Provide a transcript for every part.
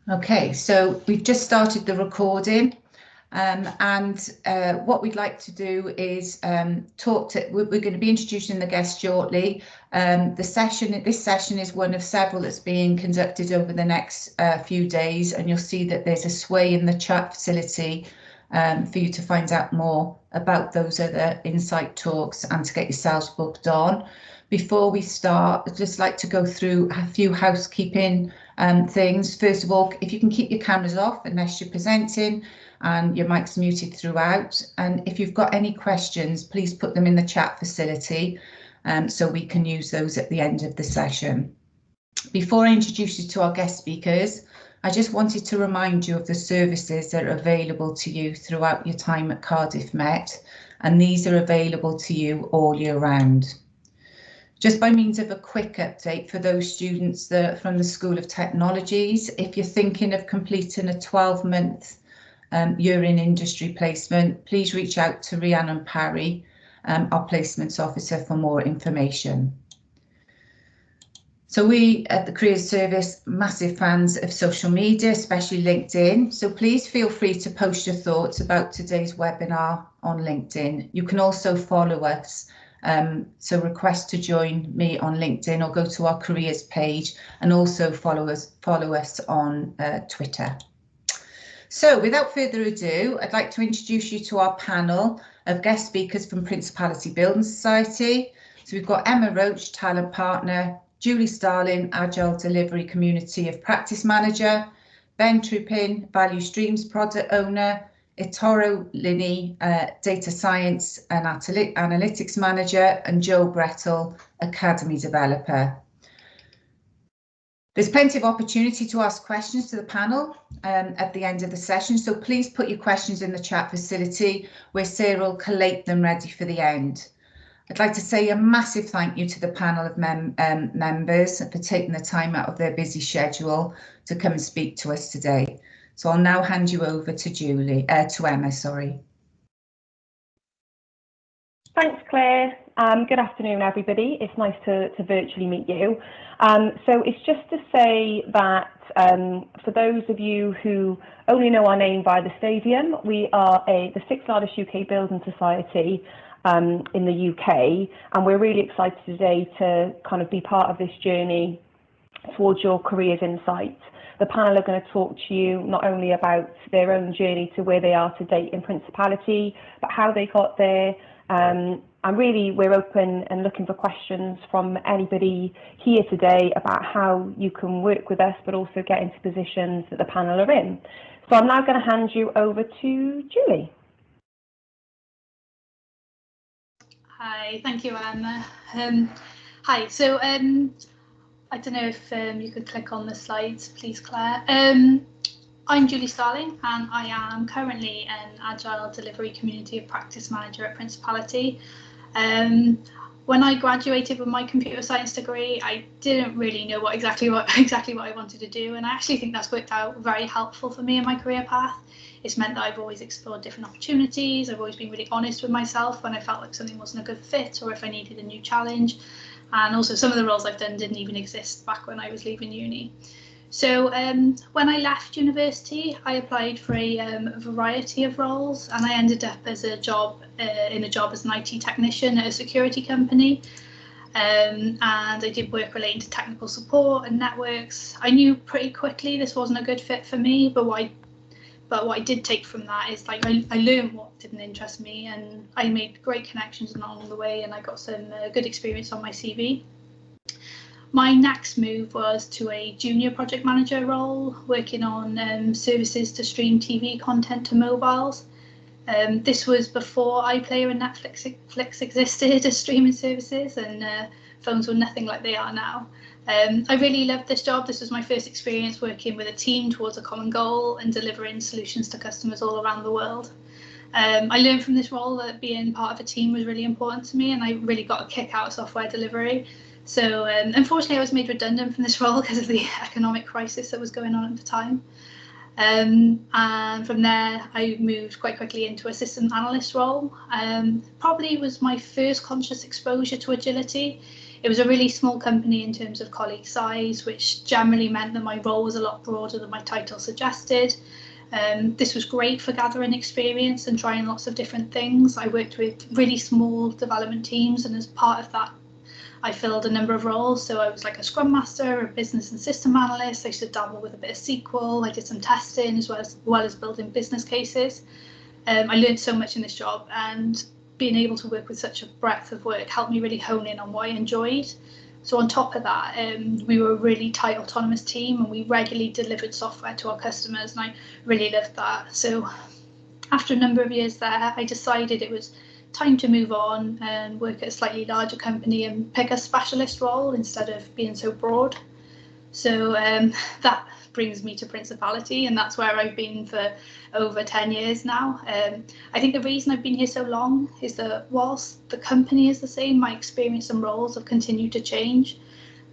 Okay, so we've just started the recording, what we'd like to do is we're going to be introducing the guest shortly. This session is one of several that's being conducted over the next few days, and you'll see that there's a sway in the chat facility for you to find out more about those other insight talks and to get yourselves booked on. Before we start, I'd just like to go through a few housekeeping things. First of all, if you can keep your cameras off unless you're presenting and your mic's muted throughout. And if you've got any questions, please put them in the chat facility so we can use those at the end of the session. Before I introduce you to our guest speakers, I just wanted to remind you of the services that are available to you throughout your time at Cardiff Met, and these are available to you all year round. Just by means of a quick update for those students that are from the School of Technologies, if you're thinking of completing a 12-month year in industry placement, please reach out to Rhiannon Parry, our placements officer, for more information. So we at the Careers Service, massive fans of social media, especially LinkedIn. So please feel free to post your thoughts about today's webinar on LinkedIn. You can also follow us. So request to join me on LinkedIn or go to our careers page, and also follow us on Twitter. So without further ado, I'd like to introduce you to our panel of guest speakers from Principality Building Society. So we've got Emma Roach, Talent Partner, Julie Starling, Agile Delivery Community of Practice Manager, Ben Trupin, Value Streams Product Owner, Itoro Linney, Data Science and Analytics Manager, and Joe Brettel, Academy Developer. There's plenty of opportunity to ask questions to the panel at the end of the session, so please put your questions in the chat facility where Sarah will collate them ready for the end. I'd like to say a massive thank you to the panel of members for taking the time out of their busy schedule to come and speak to us today. So I'll now hand you over to Emma, sorry. Thanks, Claire. Good afternoon, everybody. It's nice to virtually meet you. So it's just to say that for those of you who only know our name via the stadium, we are the 6th largest UK building society in the UK, and we're really excited today to kind of be part of this journey towards your careers insight. The panel are going to talk to you not only about their own journey to where they are to date in Principality, but how they got there. And really, we're open and looking for questions from anybody here today about how you can work with us, but also get into positions that the panel are in. So I'm now going to hand you over to Julie. Hi, thank you, Emma. Hi, so I don't know if you could click on the slides, please, Claire. I'm Julie Starling, and I am currently an Agile Delivery Community of Practice Manager at Principality. When I graduated with my computer science degree, I didn't really know exactly what I wanted to do, and I actually think that's worked out very helpful for me in my career path. It's meant that I've always explored different opportunities. I've always been really honest with myself when I felt like something wasn't a good fit or if I needed a new challenge. And also some of the roles I've done didn't even exist back when I was leaving uni. So when I left university, I applied for a variety of roles, and I ended up as in a job as an IT technician at a security company. And I did work relating to technical support and networks. I knew pretty quickly this wasn't a good fit for me, but what I did take from that is like I learned what didn't interest me, and I made great connections along the way, and I got some good experience on my CV. My next move was to a junior project manager role, working on services to stream TV content to mobiles. This was before iPlayer and Netflix existed as streaming services, and phones were nothing like they are now. I really loved this job. This was my first experience working with a team towards a common goal and delivering solutions to customers all around the world. I learned from this role that being part of a team was really important to me, and I really got a kick out of software delivery. So unfortunately, I was made redundant from this role because of the economic crisis that was going on at the time. And from there, I moved quite quickly into a systems analyst role. Probably was my first conscious exposure to agility. it was a really small company in terms of colleague size, which generally meant that my role was a lot broader than my title suggested. This was great for gathering experience and trying lots of different things. I worked with really small development teams, and as part of that, I filled a number of roles. So I was like a Scrum Master, a business and system analyst. I used to dabble with a bit of SQL. I did some testing as well as building business cases. I learned so much in this job, and being able to work with such a breadth of work helped me really hone in on what I enjoyed. So on top of that, we were a really tight autonomous team, and we regularly delivered software to our customers, and I really loved that. So after a number of years there, I decided it was time to move on and work at a slightly larger company and pick a specialist role instead of being so broad. So that brings me to Principality, and that's where I've been for over 10 years now. I think the reason I've been here so long is that whilst the company is the same, my experience and roles have continued to change.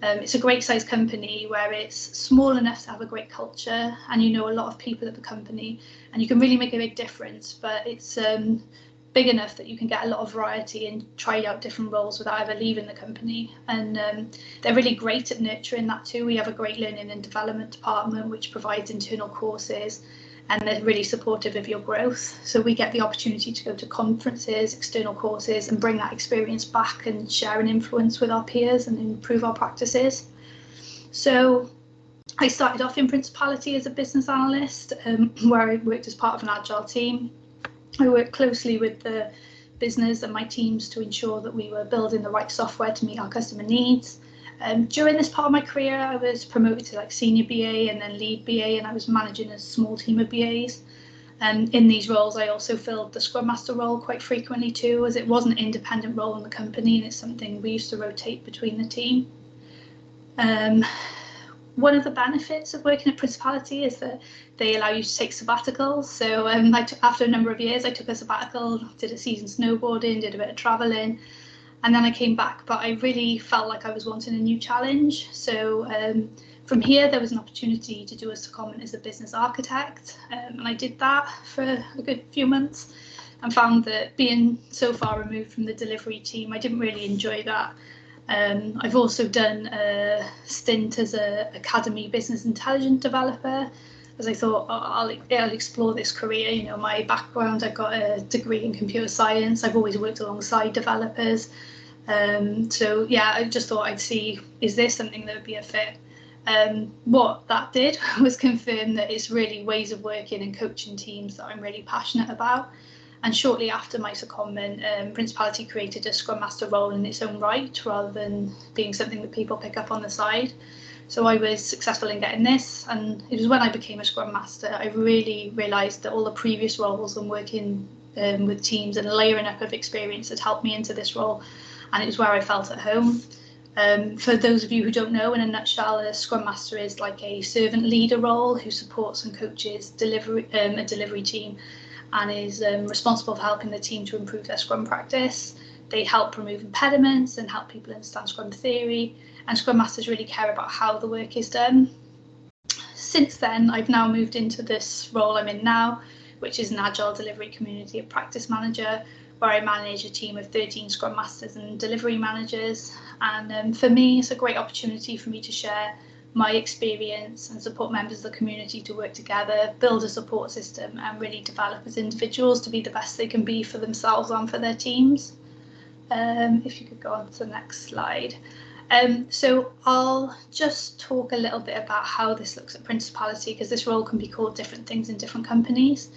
It's a great sized company where it's small enough to have a great culture, and you know a lot of people at the company, and you can really make a big difference, but it's big enough that you can get a lot of variety and try out different roles without ever leaving the company. And they're really great at nurturing that too. We have a great learning and development department which provides internal courses, and they're really supportive of your growth. So we get the opportunity to go to conferences, external courses, and bring that experience back and share an influence with our peers and improve our practices. So I started off in Principality as a business analyst, where I worked as part of an Agile team. I worked closely with the business and my teams to ensure that we were building the right software to meet our customer needs. During this part of my career, I was promoted to like senior BA and then lead BA, and I was managing a small team of BAs. And in these roles, I also filled the Scrum Master role quite frequently too, as it was an independent role in the company, and it's something we used to rotate between the team. One of the benefits of working at Principality is that they allow you to take sabbaticals. So after a number of years, I took a sabbatical, did a season snowboarding, did a bit of traveling, and then I came back, but I really felt like I was wanting a new challenge. So from here, there was an opportunity to do a secondment as a business architect, and I did that for a good few months and found that being so far removed from the delivery team, I didn't really enjoy that. I've also done a stint as an academy business intelligence developer, as I thought, I'll explore this career. You know, my background, I've got a degree in computer science. I've always worked alongside developers. So yeah, I just thought I'd see, is this something that would be a fit? What that did was confirm that it's really ways of working and coaching teams that I'm really passionate about. And shortly after my secondment, Principality created a Scrum Master role in its own right, rather than being something that people pick up on the side. So I was successful in getting this, and it was when I became a Scrum Master, I really realised that all the previous roles and working with teams and layering up of experience had helped me into this role, and it was where I felt at home. For those of you who don't know, in a nutshell, a Scrum Master is like a servant leader role who supports and coaches a delivery team, and is responsible for helping the team to improve their Scrum practice. They help remove impediments and help people understand Scrum theory, and Scrum Masters really care about how the work is done. Since then, I've now moved into this role I'm in now, which is an Agile delivery community of practice manager, where I manage a team of 13 Scrum Masters and delivery managers. And for me, it's a great opportunity for me to share my experience and support members of the community to work together, build a support system, and really develop as individuals to be the best they can be for themselves and for their teams. If you could go on to the next slide. So I'll just talk a little bit about how this looks at Principality, because this role can be called different things in different companies.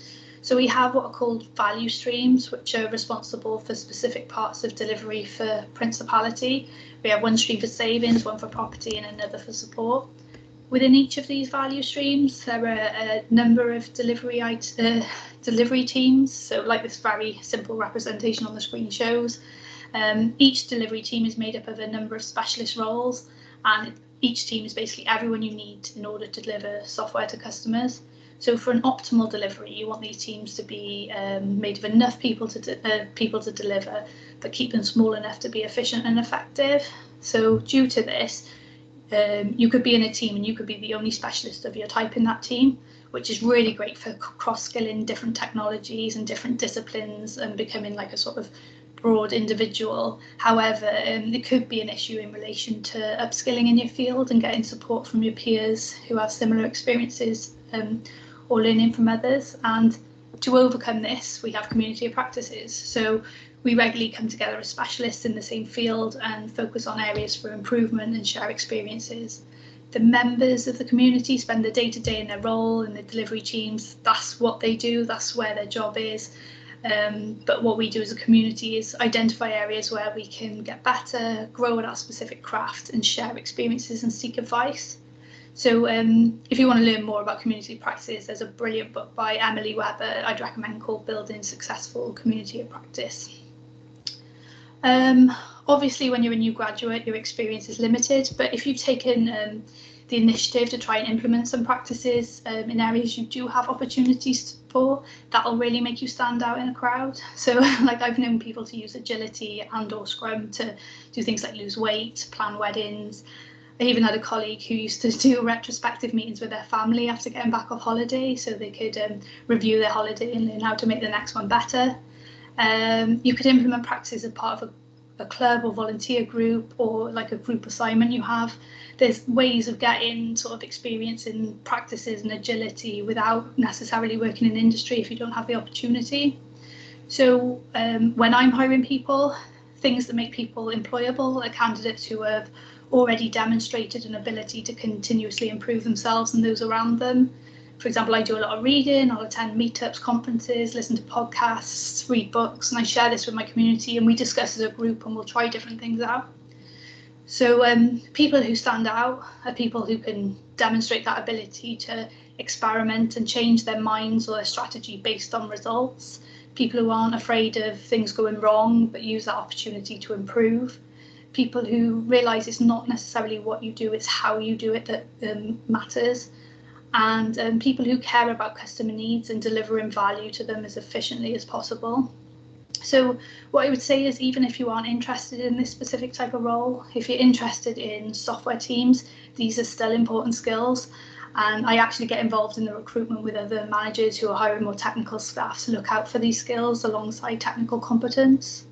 So we have what are called value streams, which are responsible for specific parts of delivery for Principality. We have one stream for savings, one for property, and another for support. Within each of these value streams, there are a number of delivery teams. So like this very simple representation on the screen shows, each delivery team is made up of a number of specialist roles, and each team is basically everyone you need in order to deliver software to customers. So for an optimal delivery, you want these teams to be made of enough people to deliver, but keep them small enough to be efficient and effective. So due to this, you could be in a team and you could be the only specialist of your type in that team, which is really great for cross-skilling different technologies and different disciplines and becoming like a sort of broad individual. However, it could be an issue in relation to upskilling in your field and getting support from your peers who have similar experiences, or learning from others. And to overcome this, we have community of practices. So we regularly come together as specialists in the same field and focus on areas for improvement and share experiences. The members of the community spend the day-to-day in their role in the delivery teams. That's what they do, that's where their job is. But what we do as a community is identify areas where we can get better, grow at our specific craft and share experiences and seek advice. So if you want to learn more about community practices, there's a brilliant book by Emily Webber I'd recommend called Building Successful Community of Practice. Obviously, when you're a new graduate, your experience is limited, but if you've taken the initiative to try and implement some practices in areas you do have opportunities for, that'll really make you stand out in a crowd. So like I've known people to use agility and/or Scrum to do things like lose weight, plan weddings. I even had a colleague who used to do retrospective meetings with their family after getting back off holiday so they could review their holiday and learn how to make the next one better. You could implement practices as part of a club or volunteer group, or like a group assignment you have. There's ways of getting sort of experience in practices and agility without necessarily working in industry if you don't have the opportunity. So when I'm hiring people, things that make people employable are candidates who have already demonstrated an ability to continuously improve themselves and those around them. For example, I do a lot of reading, I'll attend meetups, conferences, listen to podcasts, read books, and I share this with my community and we discuss as a group and we'll try different things out. So people who stand out are people who can demonstrate that ability to experiment and change their minds or their strategy based on results. People who aren't afraid of things going wrong, but use that opportunity to improve. People who realise it's not necessarily what you do, it's how you do it that matters. And people who care about customer needs and delivering value to them as efficiently as possible. So what I would say is, even if you aren't interested in this specific type of role, if you're interested in software teams, these are still important skills. And I actually get involved in the recruitment with other managers who are hiring more technical staff to look out for these skills alongside technical competence.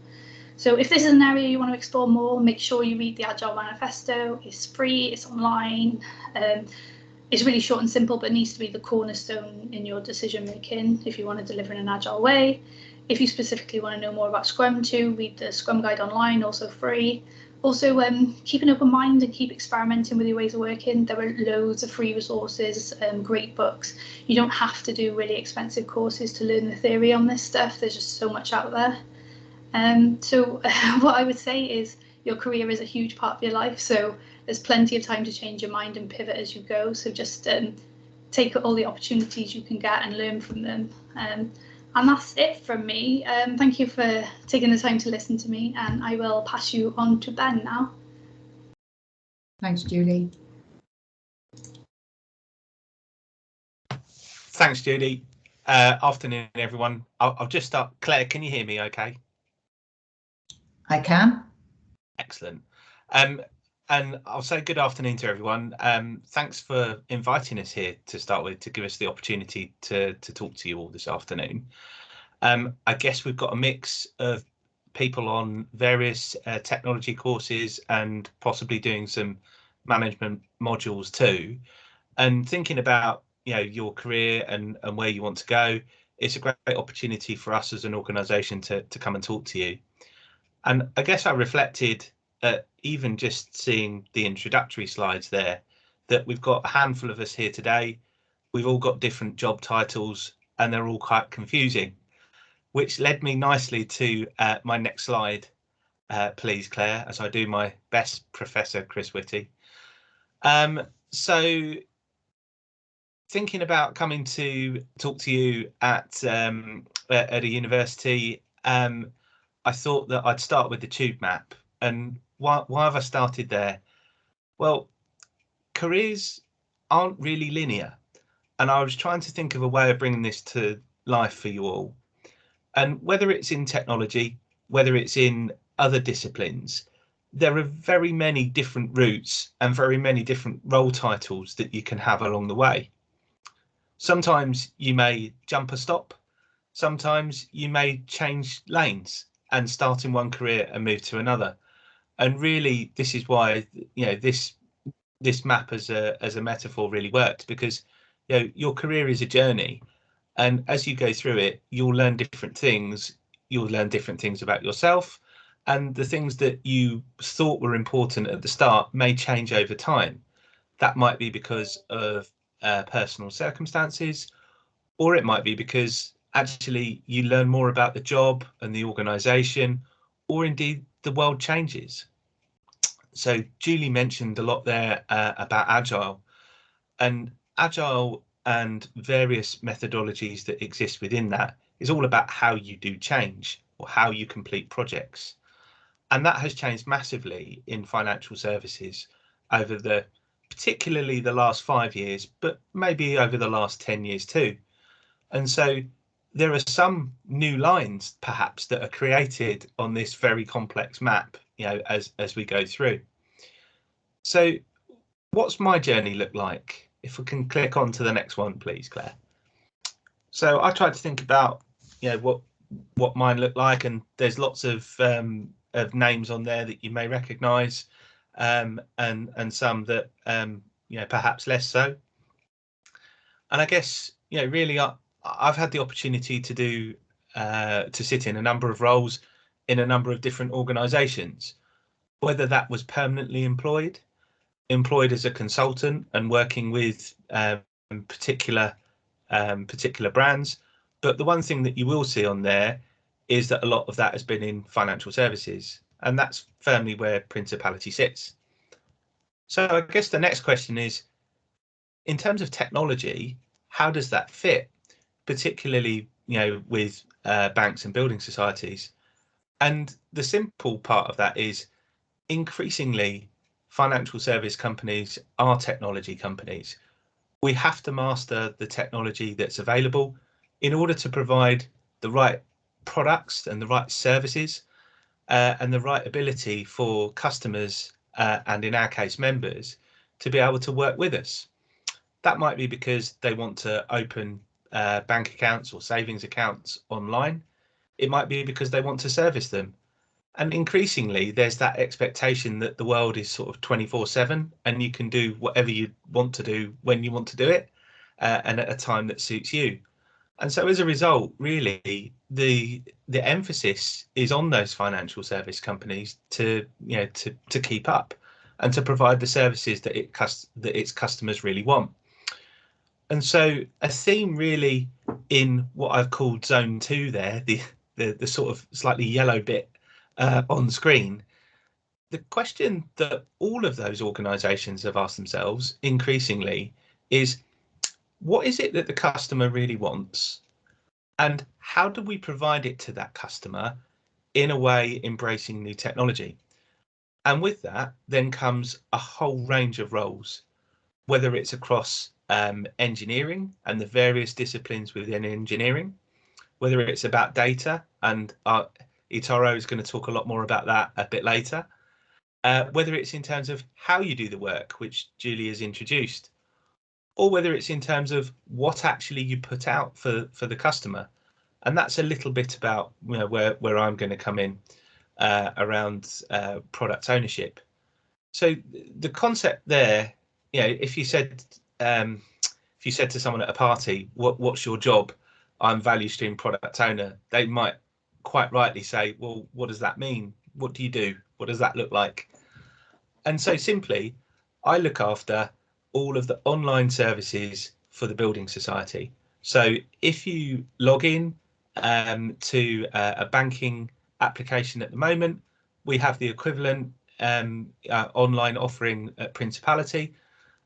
So if this is an area you want to explore more, make sure you read the Agile Manifesto. It's free, it's online. It's really short and simple, but needs to be the cornerstone in your decision making if you want to deliver in an agile way. If you specifically want to know more about Scrum too, read the Scrum Guide online, also free. Also, keep an open mind and keep experimenting with your ways of working. There are loads of free resources, great books. You don't have to do really expensive courses to learn the theory on this stuff. There's just so much out there. So what I would say is your career is a huge part of your life. So there's plenty of time to change your mind and pivot as you go. So just take all the opportunities you can get and learn from them. And that's it from me. Thank you for taking the time to listen to me, and I will pass you on to Ben now. Thanks, Julie. Thanks, Judy. Afternoon, everyone. I'll just start. Claire, can you hear me okay? I can. Excellent. And I'll say good afternoon to everyone. Thanks for inviting us here to start with, to give us the opportunity to talk to you all this afternoon. I guess we've got a mix of people on various technology courses and possibly doing some management modules too. And thinking about, your career and where you want to go, it's a great opportunity for us as an organisation to come and talk to you. And I guess I reflected, even just seeing the introductory slides there, that we've got a handful of us here today. We've all got different job titles and they're all quite confusing, which led me nicely to my next slide, please, Claire, as I do my best Professor Chris Whitty. So thinking about coming to talk to you at a university, I thought that I'd start with the tube map. And why have I started there? Well, careers aren't really linear. And I was trying to think of a way of bringing this to life for you all. And whether it's in technology, whether it's in other disciplines, there are very many different routes and very many different role titles that you can have along the way. Sometimes you may jump a stop. Sometimes you may change lanes. and start in one career and move to another. And really, this is why, you know, this map as a metaphor really works, because, you know, your career is a journey, and as you go through it, you'll learn different things. You'll learn different things about yourself, and the things that you thought were important at the start may change over time. That might be because of personal circumstances, or it might be because actually you learn more about the job and the organisation, or indeed the world changes. So Julie mentioned a lot there about Agile, and Agile and various methodologies that exist within that is all about how you do change or how you complete projects. And that has changed massively in financial services over particularly the last 5 years, but maybe over the last 10 years too. And so there are some new lines perhaps that are created on this very complex map, you know, as we go through. So what's my journey look like? If we can click on to the next one, please, Claire. So I tried to think about, you know, what mine looked like, and there's lots of names on there that you may recognise, and some that you know, perhaps less so. And I guess, you know, really I've had the opportunity to do to sit in a number of roles in a number of different organisations, whether that was permanently employed as a consultant and working with particular brands. But the one thing that you will see on there is that a lot of that has been in financial services, and that's firmly where Principality sits. So I guess the next question is, in terms of technology, how does that fit, particularly, you know, with banks and building societies? And the simple part of that is, increasingly, financial service companies are technology companies. We have to master the technology that's available in order to provide the right products and the right services and the right ability for customers and, in our case, members, to be able to work with us. That might be because they want to open bank accounts or savings accounts online. It might be because they want to service them. And increasingly, there's that expectation that the world is sort of 24/7, and you can do whatever you want to do when you want to do it, and at a time that suits you. And so as a result, really, the emphasis is on those financial service companies to, you know, to keep up and to provide the services that its customers really want. And so a theme really in what I've called zone 2 there, the sort of slightly yellow bit on screen, the question that all of those organisations have asked themselves increasingly is, what is it that the customer really wants, and how do we provide it to that customer in a way embracing new technology? And with that then comes a whole range of roles, whether it's across engineering and the various disciplines within engineering, whether it's about data, and Itoro is going to talk a lot more about that a bit later, whether it's in terms of how you do the work, which Julie has introduced, or whether it's in terms of what actually you put out for the customer. And that's a little bit about, you know, where I'm going to come in around product ownership. So the concept there, you know, if you said to someone at a party, what's your job? I'm value stream product owner. They might quite rightly say, well, what does that mean? What do you do? What does that look like? And so simply, I look after all of the online services for the building society. So if you log in to a banking application at the moment, we have the equivalent online offering at Principality.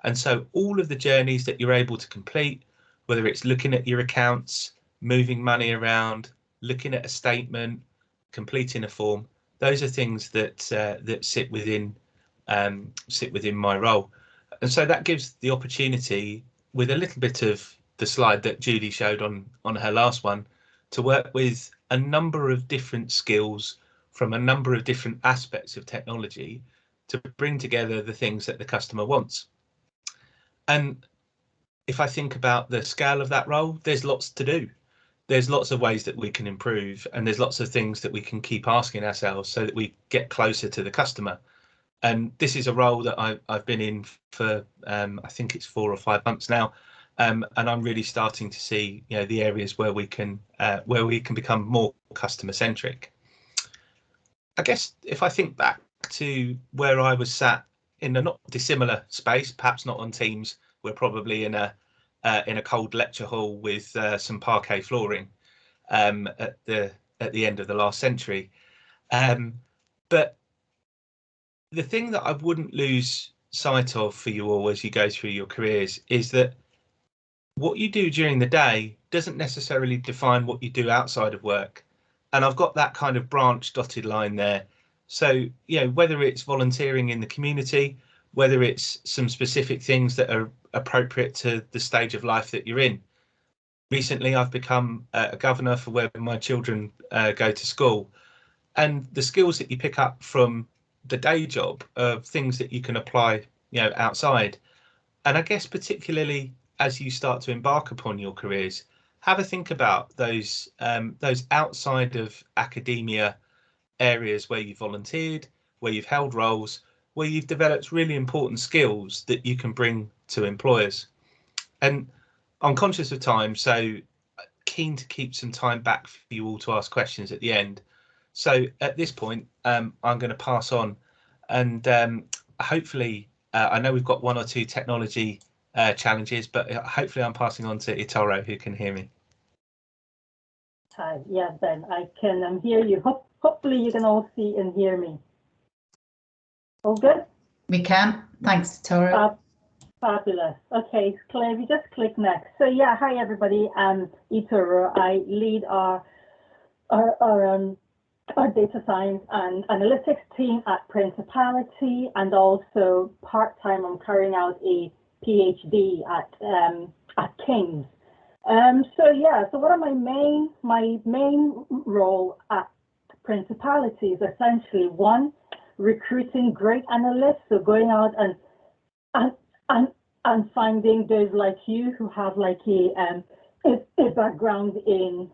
And so all of the journeys that you're able to complete, whether it's looking at your accounts, moving money around, looking at a statement, completing a form, those are things that sit within my role. And so that gives the opportunity, with a little bit of the slide that Julie showed on her last one, to work with a number of different skills from a number of different aspects of technology to bring together the things that the customer wants. And if I think about the scale of that role, there's lots to do. there's lots of ways that we can improve, and there's lots of things that we can keep asking ourselves so that we get closer to the customer. And this is a role that I've been in for I think it's 4 or 5 months now, and I'm really starting to see, you know, the areas where we can become more customer centric. I guess if I think back to where I was sat in a not dissimilar space, perhaps not on Teams, we're probably in a cold lecture hall with some parquet flooring at the end of the last century. But the thing that I wouldn't lose sight of for you all as you go through your careers is that what you do during the day doesn't necessarily define what you do outside of work. And I've got that kind of branch dotted line there. So, you know, whether it's volunteering in the community, whether it's some specific things that are appropriate to the stage of life that you're in. Recently, I've become a governor for where my children go to school. And the skills that you pick up from the day job are things that you can apply, you know, outside. And I guess particularly as you start to embark upon your careers, have a think about those outside of academia areas where you volunteered, where you've held roles, where you've developed really important skills that you can bring to employers. And I'm conscious of time, so keen to keep some time back for you all to ask questions at the end. So at this point, I'm going to pass on, and hopefully, I know we've got 1 or 2 technology challenges, but hopefully I'm passing on to Itoro, who can hear me. Hi, yeah, Ben, I can hear you. Hopefully you can all see and hear me. All good? We can. Thanks, Itoro. Fabulous. Okay, Claire, we just click next. So yeah, hi everybody. I'm Itoro. I lead our data science and analytics team at Principality, and also part-time I'm carrying out a PhD at King's. So what are my main role at Principality is essentially, 1, recruiting great analysts, so going out and finding those like you who have like a background in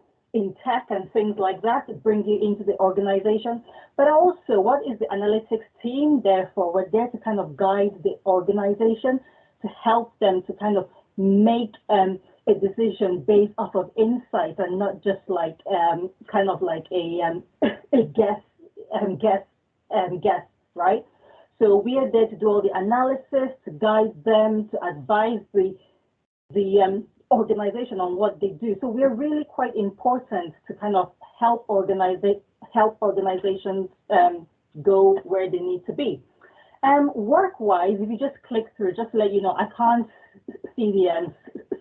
tech and things like that to bring you into the organization. But also, what is the analytics team there for? We're there to kind of guide the organization, to help them to kind of make a decision based off of insight and not just like kind of like a guess, right? So we are there to do all the analysis, to guide them, to advise the organization on what they do. So we're really quite important to kind of help organizations go where they need to be. Work-wise, if you just click through, just to let you know, I can't see the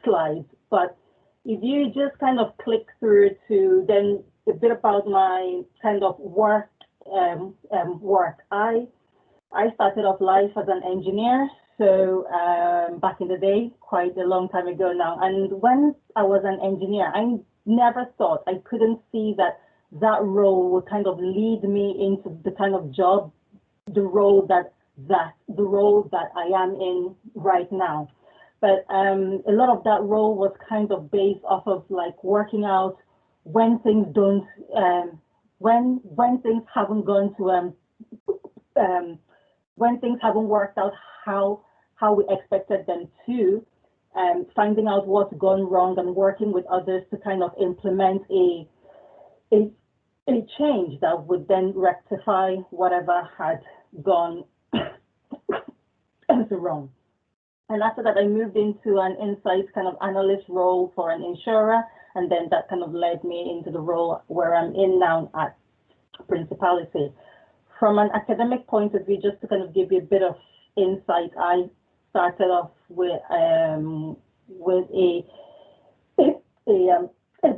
slides, but if you just kind of click through to then a bit about my kind of work. I started off life as an engineer, so back in the day, quite a long time ago now. And when I was an engineer, I never thought, I couldn't see that role would kind of lead me into the kind of job, the role that I am in right now. But a lot of that role was kind of based off of like working out when things don't, when things haven't gone to when things haven't worked out how we expected them to, finding out what's gone wrong and working with others to kind of implement a change that would then rectify whatever had gone wrong. And after that, I moved into an insights kind of analyst role for an insurer, and then that kind of led me into the role where I'm in now at Principality. From an academic point of view, just to kind of give you a bit of insight, I started off with a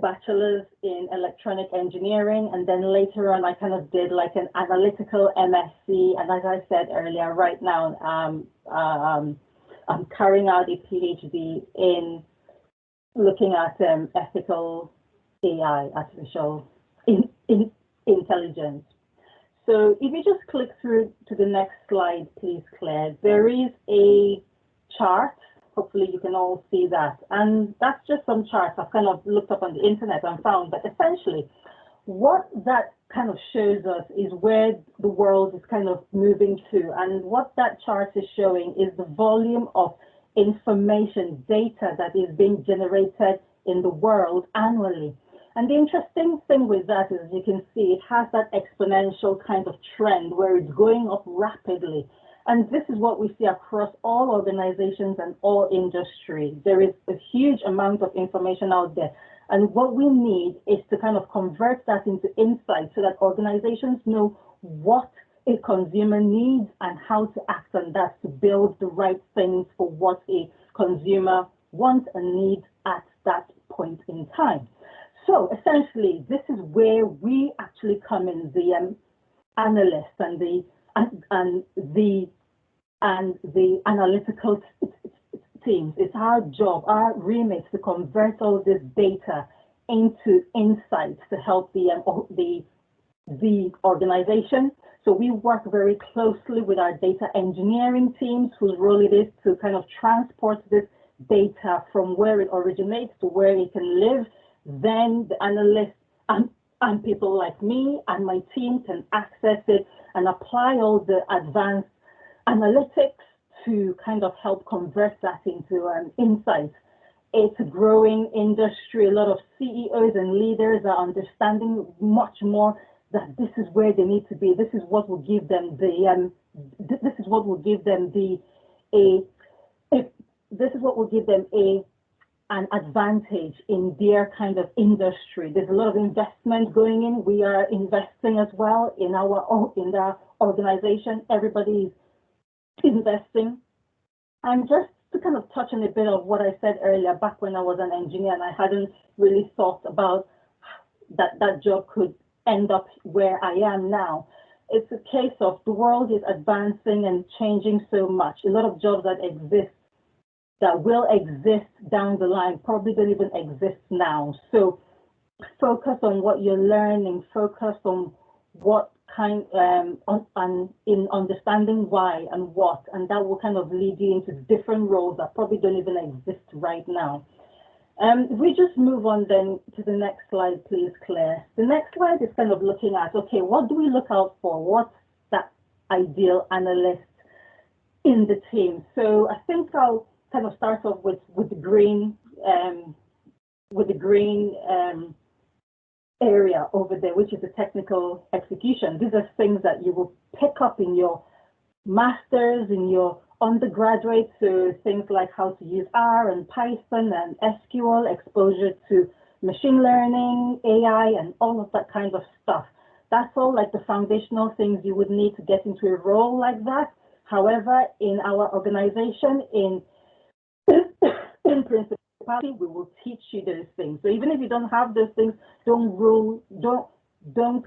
bachelor's in electronic engineering, and then later on I kind of did like an analytical MSc, and as I said earlier, right now I'm carrying out a PhD in looking at ethical AI, artificial intelligence. So if you just click through to the next slide, please, Claire, there is a chart Hopefully you can all see that. And that's just some charts I've kind of looked up on the internet and found. But essentially, what that kind of shows us is where the world is kind of moving to. And what that chart is showing is the volume of information, data that is being generated in the world annually. And the interesting thing with that is, you can see it has that exponential kind of trend where it's going up rapidly. And this is what we see across all organizations and all industries. There is a huge amount of information out there. And what we need is to kind of convert that into insight so that organizations know what a consumer needs and how to act on that to build the right things for what a consumer wants and needs at that point in time. So essentially, this is where we actually come in, the analysts and the analytical teams. It's our job, our remit, to convert all this data into insights to help the organization. So we work very closely with our data engineering teams, whose role it is to kind of transport this data from where it originates to where it can live. Then the analysts and people like me and my team can access it and apply all the advanced analytics to kind of help convert that into insights. It's a growing industry. A lot of CEOs and leaders are understanding much more that this is where they need to be. This is what will give them an advantage in their kind of industry. There's a lot of investment going in. We are investing as well in our organization. Everybody is investing. And just to kind of touch on a bit of what I said earlier, back when I was an engineer and I hadn't really thought about that job could end up where I am now. It's a case of the world is advancing and changing so much. A lot of jobs that will exist down the line probably don't even exist now. So focus on what you're learning, focus on what kind in understanding why and what, and that will kind of lead you into different roles that probably don't even exist right now. If we just move on then to the next slide, please, Claire. The next slide is kind of looking at, okay, what do we look out for? What's that ideal analyst in the team? So I think I'll kind of start off with the green area over there, which is the technical execution. These are things that you will pick up in your masters, in your undergraduate, so things like how to use R and Python and SQL, exposure to machine learning, AI, and all of that kind of stuff. That's all like the foundational things you would need to get into a role like that. However, in our organization, in Principality, we will teach you those things. So even if you don't have those things, don't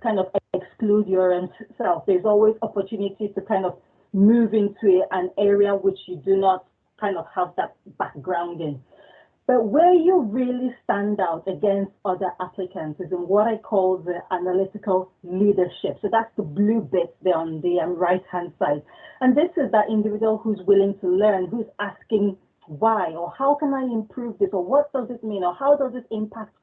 kind of exclude yourself. There's always opportunity to kind of move into an area which you do not kind of have that background in. But where you really stand out against other applicants is in what I call the analytical leadership. So that's the blue bit there on the right-hand side. And this is that individual who's willing to learn, who's asking why, or how can I improve this, or what does it mean, or how does it impact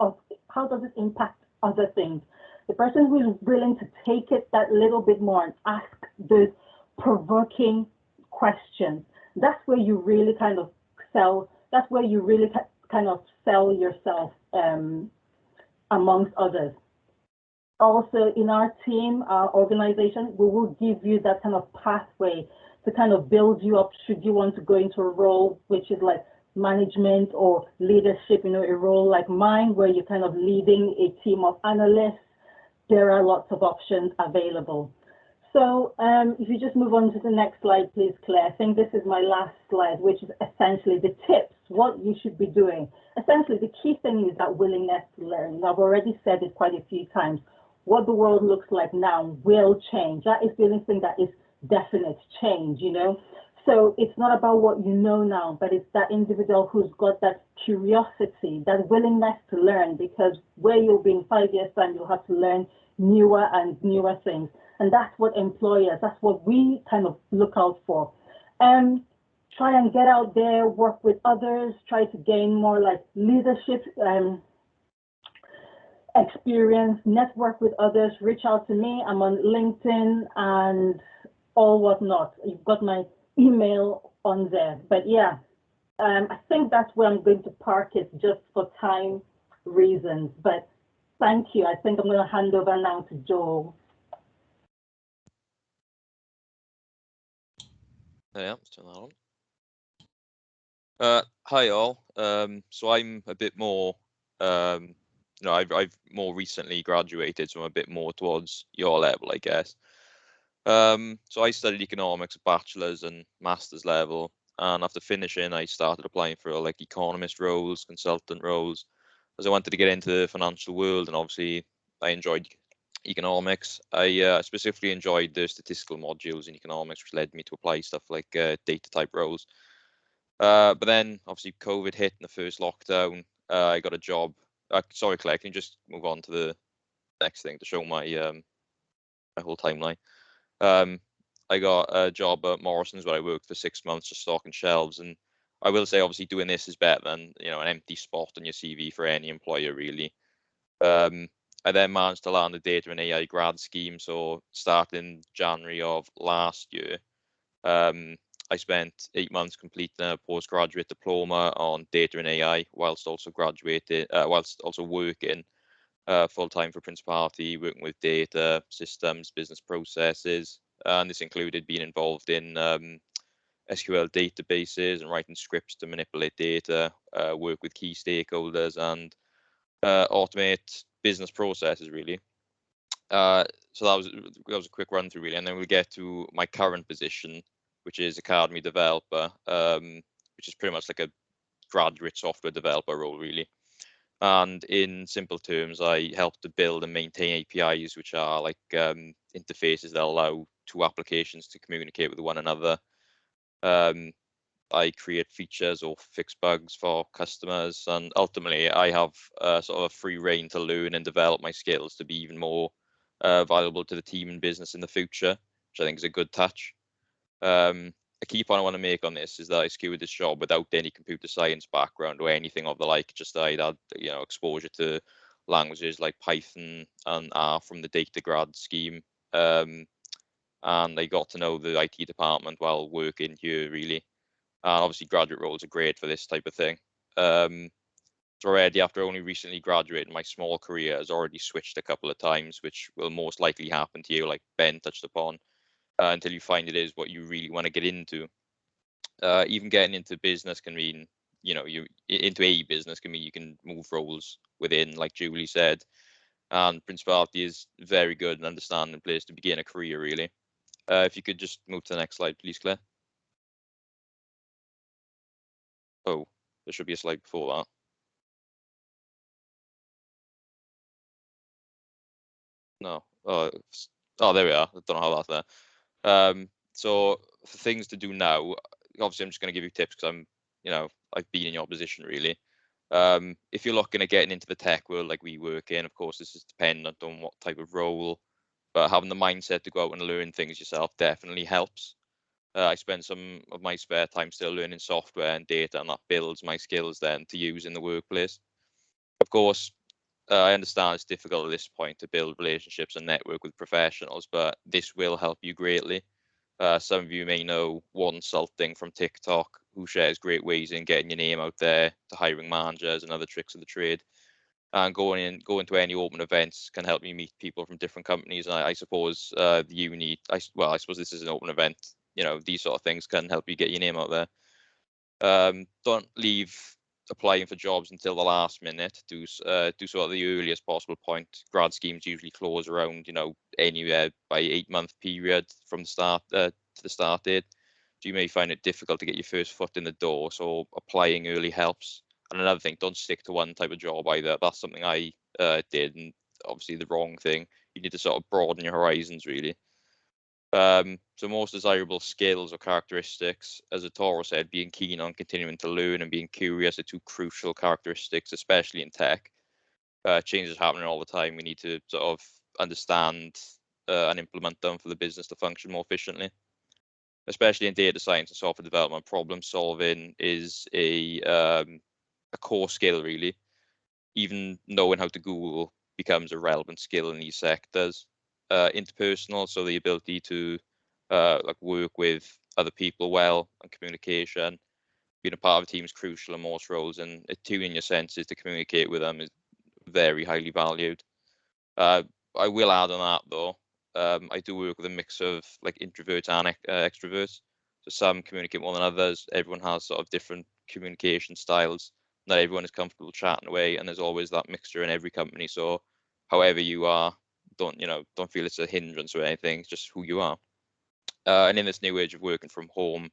other things. The person who is willing to take it that little bit more and ask those provoking questions. That's where you really kind of sell. That's where you really kind of sell yourself amongst others. Also, in our team, our organization, we will give you that kind of pathway to kind of build you up should you want to go into a role which is like management or leadership, a role like mine where you're kind of leading a team of analysts. There are lots of options available. So if you just move on to the next slide, please, Claire. I think this is my last slide, which is essentially the tips, what you should be doing. Essentially, the key thing is that willingness to learn. I've already said it quite a few times. What the world looks like now will change. That is the only thing that is definite change, So it's not about what you know now, but it's that individual who's got that curiosity, that willingness to learn, because where you'll be in 5 years' time, you'll have to learn newer and newer things. And that's what employers, that's what we kind of look out for. try and get out there, work with others, try to gain more like leadership experience, network with others, reach out to me. I'm on LinkedIn and all whatnot. You've got my email on there. But yeah, I think that's where I'm going to park it just for time reasons. But thank you. I think I'm going to hand over now to Joel. Yeah, let's turn that on. Hi all. So I'm a bit more, I've more recently graduated, so I'm a bit more towards your level, I guess. So I studied economics, bachelor's and master's level, and after finishing, I started applying for like economist roles, consultant roles, as I wanted to get into the financial world, and obviously I enjoyed economics. I specifically enjoyed the statistical modules in economics, which led me to apply stuff like data type roles. But then obviously COVID hit in the first lockdown. I got a job. Sorry, Claire, can you just move on to the next thing to show my my whole timeline? I got a job at Morrison's where I worked for 6 months just stocking shelves, and I will say obviously doing this is better than an empty spot on your CV for any employer really. I then managed to land a data and AI grad scheme, so starting January of last year, I spent 8 months completing a postgraduate diploma on data and AI, whilst also working full time for Principality, working with data, systems, business processes, and this included being involved in SQL databases and writing scripts to manipulate data, work with key stakeholders, and automate business processes really. So that was a quick run through really, and then we'll get to my current position, which is Academy developer, which is pretty much like a graduate software developer role really. And in simple terms, I help to build and maintain APIs, which are like interfaces that allow two applications to communicate with one another. I create features or fix bugs for customers, and ultimately I have sort of a free reign to learn and develop my skills to be even more valuable to the team and business in the future, which I think is a good touch. A key point I want to make on this is that I secured this job without any computer science background or anything of the like. Just I'd had exposure to languages like Python and R from the data grad scheme, and I got to know the IT department while working here really. And obviously graduate roles are great for this type of thing. So already after only recently graduating, my small career has already switched a couple of times, which will most likely happen to you, like Ben touched upon, until you find it is what you really want to get into. Even getting into business can mean, into a business can mean you can move roles within, like Julie said. And Principality is very good and understanding place to begin a career, really. If you could just move to the next slide, please, Claire. Oh, there should be a slide before that. No. Oh, there we are. I don't know how that's there. So for things to do now, obviously I'm just going to give you tips because I've been in your position really. If you're looking at getting into the tech world like we work in, of course, this is dependent on what type of role, but having the mindset to go out and learn things yourself definitely helps. I spend some of my spare time still learning software and data, and that builds my skills then to use in the workplace. Of course, I understand it's difficult at this point to build relationships and network with professionals, but this will help you greatly. Some of you may know One Salting from TikTok, who shares great ways in getting your name out there to hiring managers and other tricks of the trade. And going to any open events can help you meet people from different companies. And I suppose the uni, I suppose this is an open event. These sort of things can help you get your name out there. Don't leave applying for jobs until the last minute. Do so at the earliest possible point. Grad schemes usually close around anywhere by 8-month period from the start to the start date. So you may find it difficult to get your first foot in the door. So applying early helps. And another thing, don't stick to one type of job either. That's something I did, and obviously the wrong thing. You need to sort of broaden your horizons really. So most desirable skills or characteristics, as Itoro said, being keen on continuing to learn and being curious are two crucial characteristics, especially in tech. Changes happening all the time. We need to sort of understand and implement them for the business to function more efficiently. especially in data science and software development, problem solving is a core skill, really. Even knowing how to Google becomes a relevant skill in these sectors. Interpersonal, so the ability to like work with other people well, and communication. Being a part of a team is crucial in most roles, and tuning your senses to communicate with them is very highly valued. I will add on that though, I do work with a mix of like introverts and extroverts. So some communicate more than others. Everyone has sort of different communication styles. Not everyone is comfortable chatting away, and there's always that mixture in every company. So however you are, don't feel it's a hindrance or anything. It's just who you are. And in this new age of working from home,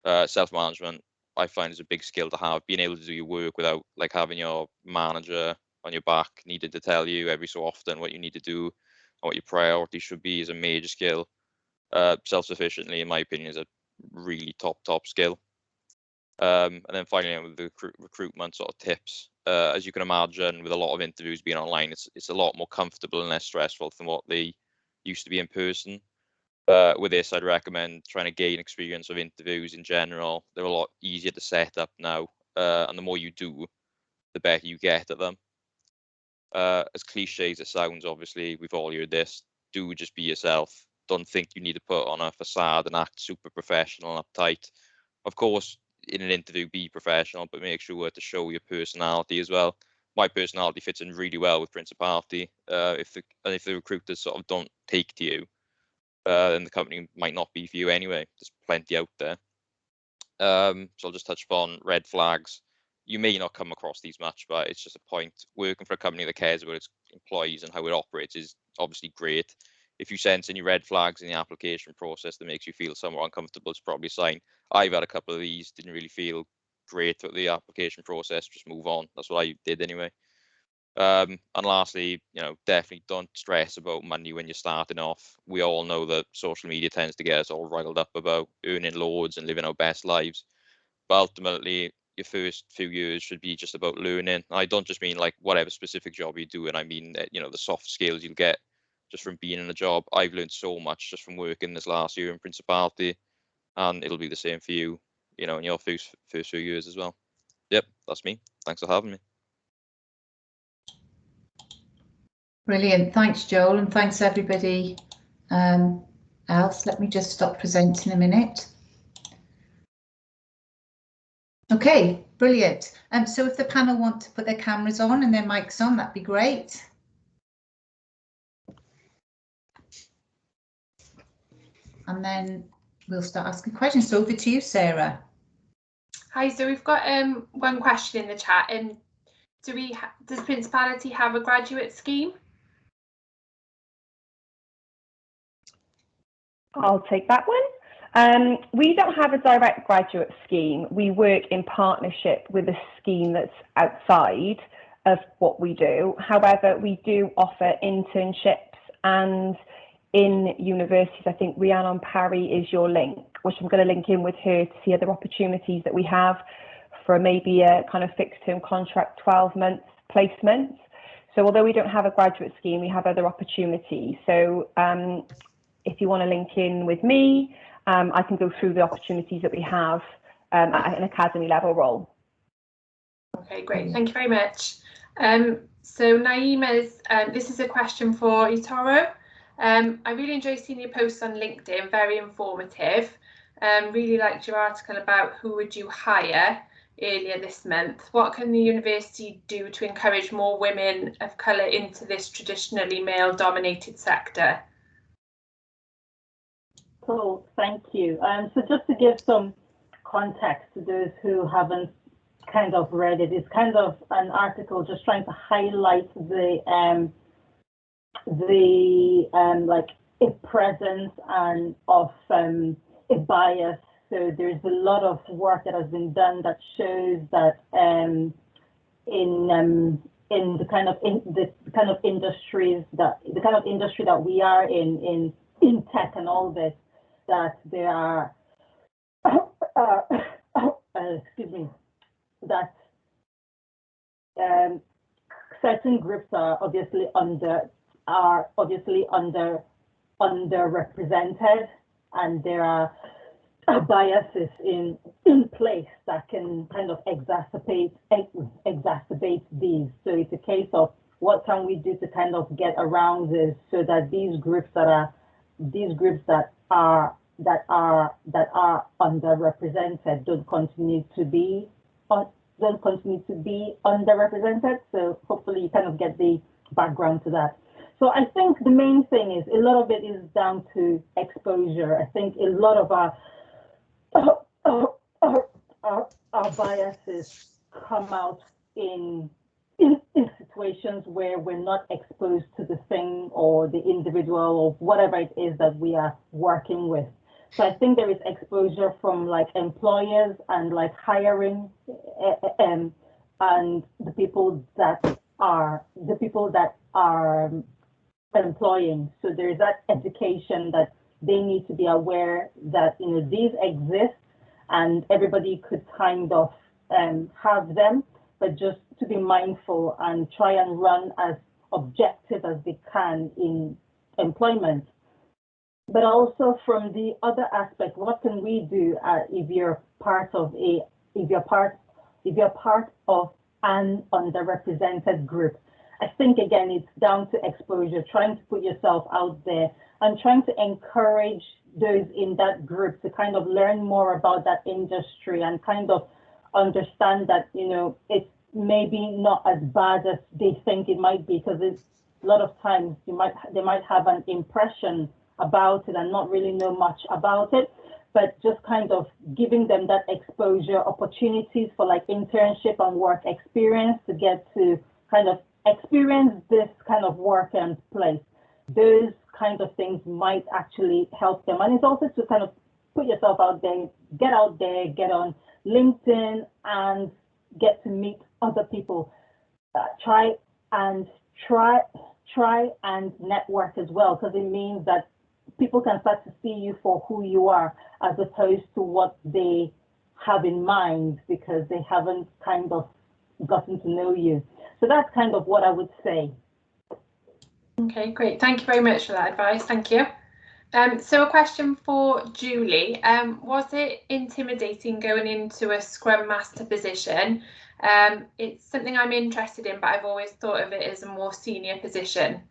self-management, I find, is a big skill to have. Being able to do your work without like having your manager on your back needing to tell you every so often what you need to do and what your priorities should be is a major skill. Self-sufficiently, in my opinion, is a really top skill. And then finally, with the recruitment sort of tips, as you can imagine, with a lot of interviews being online, it's a lot more comfortable and less stressful than what they used to be in person. With this, I'd recommend trying to gain experience of interviews in general. They're a lot easier to set up now, and the more you do, the better you get at them. As cliche as it sounds, obviously, we've all heard this, do just be yourself. Don't think you need to put on a facade and act super professional and uptight. Of course, in an interview, be professional, but make sure to show your personality as well. My personality fits in really well with Principality. If the recruiters sort of don't take to you, then the company might not be for you anyway. There's plenty out there. So I'll just touch upon red flags. You may not come across these much, but it's just a point. Working for a company that cares about its employees and how it operates is obviously great. If you sense any red flags in the application process that makes you feel somewhat uncomfortable, it's probably a sign. I've had a couple of these, didn't really feel great with the application process, just move on. That's what I did anyway. And lastly, definitely don't stress about money when you're starting off. We all know that social media tends to get us all riled up about earning loads and living our best lives. But ultimately, your first few years should be just about learning. I don't just mean like whatever specific job you're doing. I mean, the soft skills you'll get just from being in a job. I've learned so much just from working this last year in Principality, and it'll be the same for you, in your first few years as well. Yep, that's me. Thanks for having me. Brilliant. Thanks, Joel, and thanks everybody else. Let me just stop presenting a minute. Okay, brilliant. So if the panel want to put their cameras on and their mics on, that'd be great. And then we'll start asking questions. So over to you, Sarah. Hi, so we've got one question in the chat. Does Principality have a graduate scheme? I'll take that one. We don't have a direct graduate scheme. We work in partnership with a scheme that's outside of what we do. However, we do offer internships, and in universities, I think Rhiannon Parry is your link, which I'm going to link in with her to see other opportunities that we have for maybe a kind of fixed term contract, 12 months placement. So although we don't have a graduate scheme, we have other opportunities. So if you want to link in with me, I can go through the opportunities that we have at an academy level role. Okay, great. Thank you very much. So Naima's, this is a question for Itoro. I really enjoyed seeing your posts on LinkedIn, very informative. Really liked your article about who would you hire earlier this month. What can the university do to encourage more women of colour into this traditionally male-dominated sector? So thank you. So just to give some context to those who haven't kind of read it, it's kind of an article just trying to highlight the like a presence and of a bias. So there's a lot of work that has been done that shows that in the kind of industry that we are in tech and all this, that there are excuse me, that certain groups are obviously underrepresented, and there are biases in place that can kind of exacerbate these. So it's a case of what can we do to kind of get around this so that these groups that are underrepresented don't continue to be underrepresented. So hopefully you kind of get the background to that. So I think the main thing is a lot of it is down to exposure. I think a lot of our biases come out in situations where we're not exposed to the thing or the individual or whatever it is that we are working with. So I think there is exposure from like employers and like hiring and the people that are employing. So there's that education that they need to be aware that, you know, these exist and everybody could kind of have them, but just to be mindful and try and run as objective as they can in employment. But also from the other aspect, what can we do if you're part of an underrepresented group? I think again it's down to exposure, trying to put yourself out there and trying to encourage those in that group to kind of learn more about that industry and kind of understand that, you know, it's maybe not as bad as they think it might be, because it's a lot of times they might have an impression about it and not really know much about it, but just kind of giving them that exposure, opportunities for like internship and work experience to get to kind of experience this kind of work and place. Those kinds of things might actually help them. And it's also to kind of put yourself out there, get on LinkedIn and get to meet other people. Try and network as well, because it means that people can start to see you for who you are as opposed to what they have in mind, because they haven't kind of gotten to know you. So that's kind of what I would say. Okay, great. Thank you very much for that advice. Thank you. So a question for Julie. Was it intimidating going into a Scrum Master position? It's something I'm interested in, but I've always thought of it as a more senior position.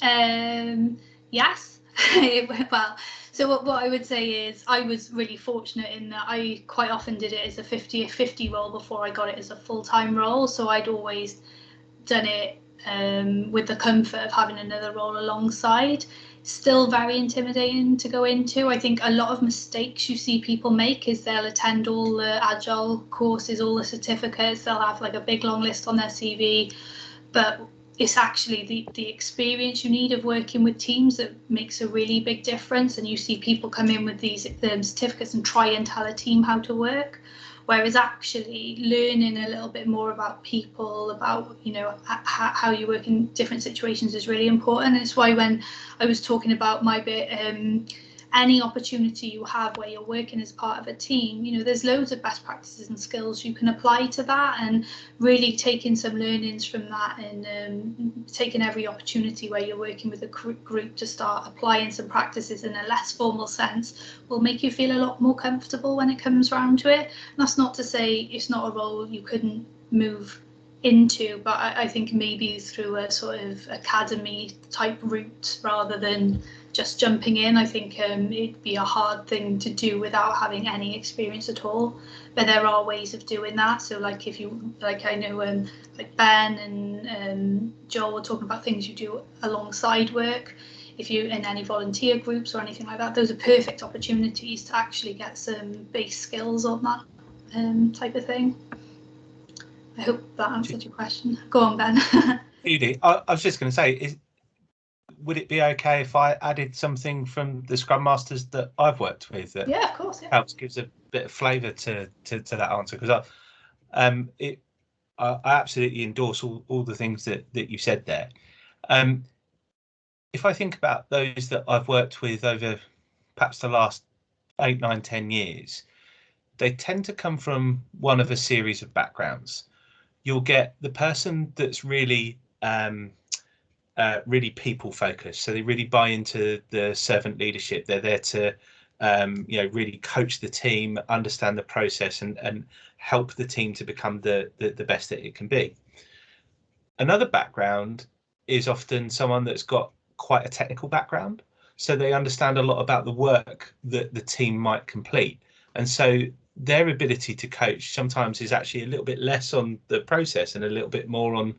Yes. Well, so what I would say is I was really fortunate in that I quite often did it as a 50-50 role before I got it as a full-time role. So I'd always done it with the comfort of having another role alongside. Still very intimidating to go into. I think a lot of mistakes you see people make is they'll attend all the Agile courses, all the certificates, they'll have like a big long list on their CV, but it's actually the experience you need of working with teams that makes a really big difference. And you see people come in with these certificates and try and tell a team how to work, whereas actually learning a little bit more about people, about, you know, how you work in different situations is really important. It's why when I was talking about my bit, any opportunity you have where you're working as part of a team, you know, there's loads of best practices and skills you can apply to that, and really taking some learnings from that and taking every opportunity where you're working with a group to start applying some practices in a less formal sense will make you feel a lot more comfortable when it comes round to it. And that's not to say it's not a role you couldn't move into, but I think maybe through a sort of academy type route rather than just jumping in. I think it'd be a hard thing to do without having any experience at all, but there are ways of doing that. So like if you, like I know like Ben and Joel were talking about things you do alongside work. If you're in any volunteer groups or anything like that, those are perfect opportunities to actually get some base skills on that type of thing. I hope that answered your question. Go on, Ben. Judy, I was just going to say, would it be okay if I added something from the Scrum Masters that I've worked with that yeah, of course, yeah. helps, gives a bit of flavour to that answer? Because I absolutely endorse all the things that you said there. If I think about those that I've worked with over perhaps the last 8, 9, 10 years, they tend to come from one of a series of backgrounds. You'll get the person that's really really people focused, so they really buy into the servant leadership. They're there to really coach the team, understand the process, and help the team to become the best that it can be. Another background is often someone that's got quite a technical background, so they understand a lot about the work that the team might complete, and so their ability to coach sometimes is actually a little bit less on the process and a little bit more on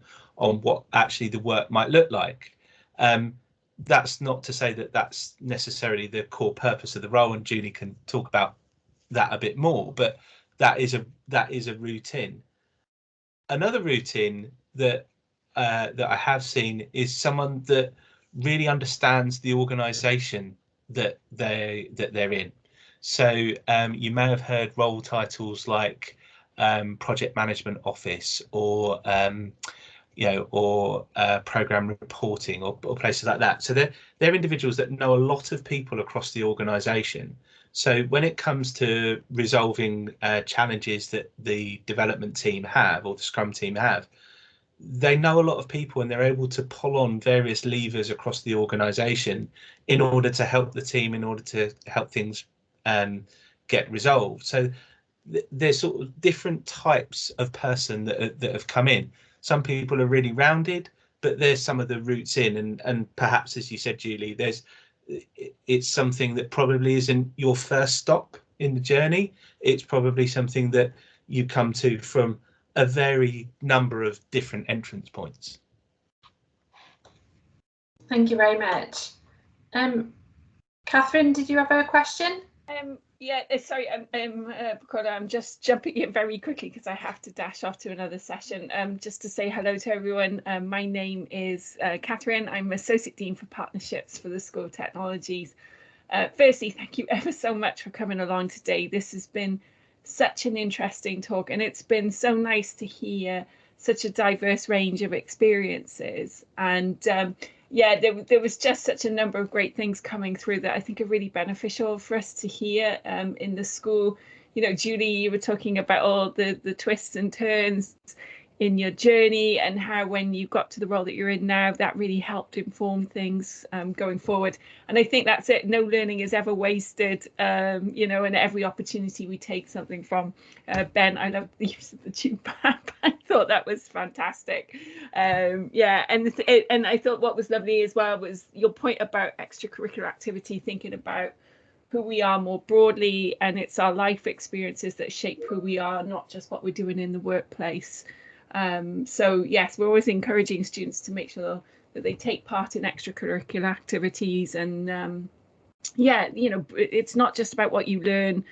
what actually the work might look like. That's not to say that that's necessarily the core purpose of the role, and Julie can talk about that a bit more, but that is a routine. Another routine that I have seen is someone that really understands the organisation that they're in. So you may have heard role titles like project management office, or program reporting, or places like that. So they're individuals that know a lot of people across the organisation. So when it comes to resolving challenges that the development team have, or the Scrum team have, they know a lot of people, and they're able to pull on various levers across the organisation in order to help the team, in order to help things get resolved. So there's sort of different types of person that have come in. Some people are really rounded, but there's some of the roots in, and perhaps, as you said, Julie, it's something that probably isn't your first stop in the journey. It's probably something that you come to from a very number of different entrance points. Thank you very much. Catherine, did you have a question? Yeah, sorry, Bukola, I'm just jumping in very quickly because I have to dash off to another session. Just to say hello to everyone. My name is Catherine. I'm Associate Dean for Partnerships for the School of Technologies. Firstly, thank you ever so much for coming along today. This has been such an interesting talk, and it's been so nice to hear such a diverse range of experiences. And yeah, there was just such a number of great things coming through that I think are really beneficial for us to hear in the school. You know, Julie, you were talking about all the twists and turns in your journey, and how when you got to the role that you're in now, that really helped inform things going forward. And I think that's it. No learning is ever wasted, and every opportunity we take something from. Ben, I love the use of the tube map. I thought that was fantastic. Yeah, and I thought what was lovely as well was your point about extracurricular activity, thinking about who we are more broadly, and it's our life experiences that shape who we are, not just what we're doing in the workplace. So yes, we're always encouraging students to make sure that they take part in extracurricular activities, and yeah, it's not just about what you learn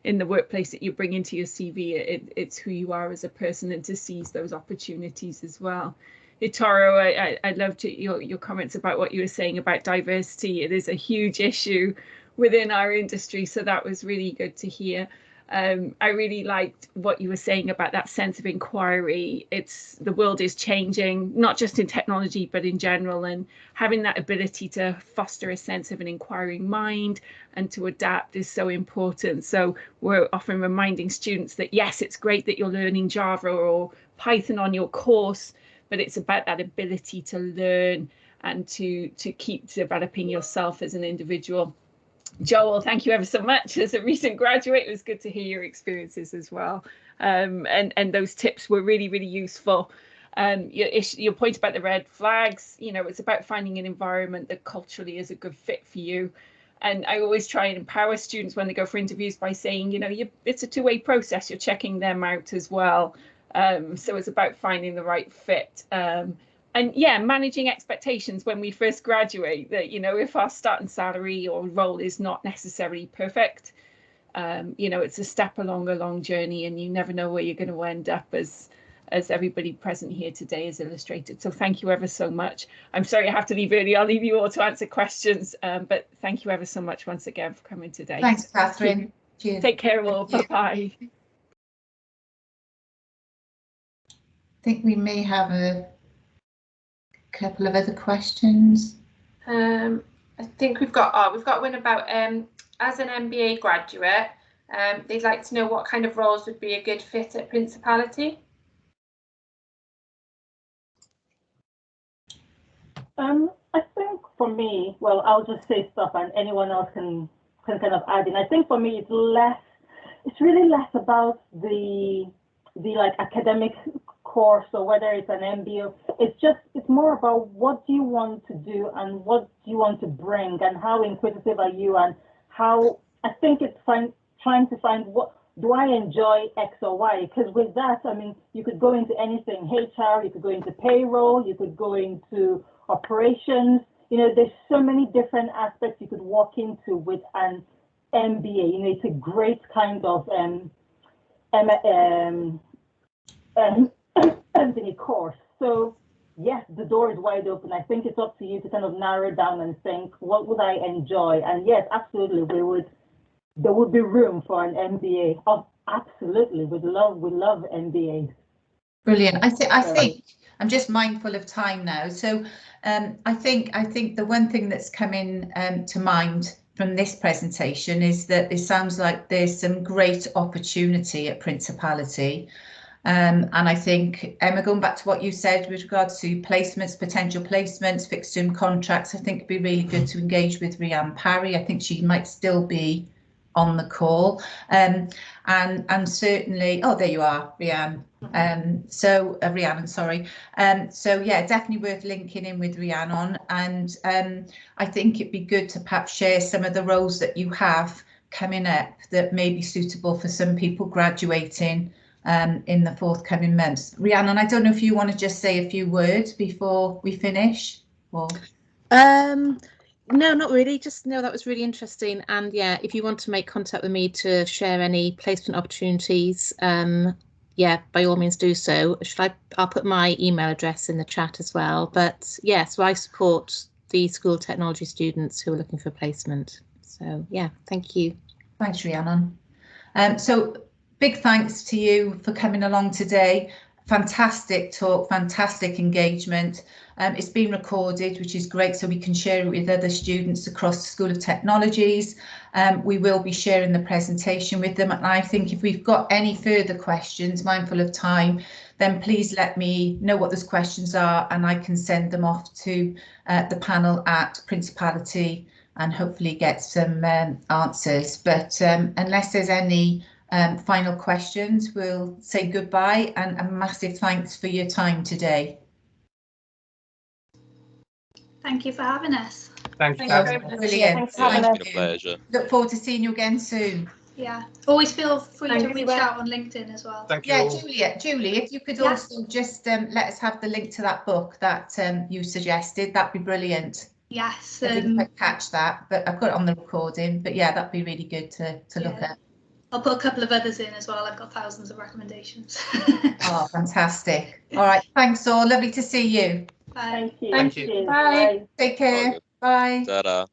in the workplace that you bring into your CV, it's who you are as a person, and to seize those opportunities as well. Itoro, I loved your comments about what you were saying about diversity. It is a huge issue within our industry, so that was really good to hear. I really liked what you were saying about that sense of inquiry. The world is changing, not just in technology, but in general, and having that ability to foster a sense of an inquiring mind and to adapt is so important. So we're often reminding students that, yes, it's great that you're learning Java or Python on your course, but it's about that ability to learn and to keep developing yourself as an individual. Joel, thank you ever so much. As a recent graduate, it was good to hear your experiences as well. And those tips were really, really useful. Your point about the red flags, it's about finding an environment that culturally is a good fit for you. And I always try and empower students when they go for interviews by saying, it's a two-way process. You're checking them out as well. So it's about finding the right fit. And yeah, managing expectations when we first graduate, that, if our starting salary or role is not necessarily perfect, it's a step along a long journey, and you never know where you're going to end up, as everybody present here today has illustrated. So thank you ever so much. I'm sorry I have to leave early. I'll leave you all to answer questions, but thank you ever so much once again for coming today. Thanks, Catherine. Cheers. Take care all. Bye-bye. I think we may have a couple of other questions. I think we've got one about as an MBA graduate, they'd like to know what kind of roles would be a good fit at Principality. I think for me, well, I'll just say stuff and anyone else can can kind of add in. I think for me, it's really less about the like academic course or whether it's an MBA. It's more about what do you want to do and what do you want to bring and how inquisitive are you, and how I think it's trying to find what do I enjoy X or Y, because with that, I mean, you could go into anything, HR, you could go into payroll, you could go into operations. You know, there's so many different aspects you could walk into with an MBA. You know, it's a great kind of MBA course. So yes, the door is wide open. I think it's up to you to kind of narrow down and think, what would I enjoy? And yes, absolutely, there would be room for an MBA. Oh, absolutely, we love MBAs. Brilliant. I think I'm just mindful of time now. So I think the one thing that's coming to mind from this presentation is that it sounds like there's some great opportunity at Principality. And I think, Emma, going back to what you said with regards to placements, potential placements, fixed term contracts, I think it'd be really good to engage with Rhiannon Parry. I think she might still be on the call, and certainly, oh, there you are, Rhiannon. Rhiannon, sorry. So yeah, definitely worth linking in with Rhiannon, and I think it'd be good to perhaps share some of the roles that you have coming up that may be suitable for some people graduating in the forthcoming months. Rhiannon, I don't know if you want to just say a few words before we finish, or no, not really. Just no, that was really interesting. And yeah, if you want to make contact with me to share any placement opportunities, yeah, by all means do so. I'll put my email address in the chat as well. But yeah, so I support the School of Technology students who are looking for placement. So yeah, thank you. Thanks, Rhiannon. So big thanks to you for coming along today. Fantastic talk, fantastic engagement. It's been recorded, which is great, so we can share it with other students across the School of Technologies. We will be sharing the presentation with them, and I think if we've got any further questions, mindful of time, then please let me know what those questions are, and I can send them off to the panel at Principality and hopefully get some answers. But unless there's any final questions, we'll say goodbye, and a massive thanks for your time today. Thank you for having us. Thank you. Brilliant. Thanks for having us. It's been a pleasure. Look forward to seeing you again soon. Yeah, always feel free to Thank reach you. out on LinkedIn as well. Thank you. Yeah, all. Julie, if you could Yeah. also just let us have the link to that book that you suggested, that'd be brilliant. Yes. I didn't quite catch that, but I've got it on the recording. But yeah, that'd be really good to look at. I'll put a couple of others in as well. I've got thousands of recommendations. Oh, fantastic. All right, thanks all. Lovely to see you. Bye. Thank you. Thank you. Cheers. Bye. Take care. Bye. Ta-da.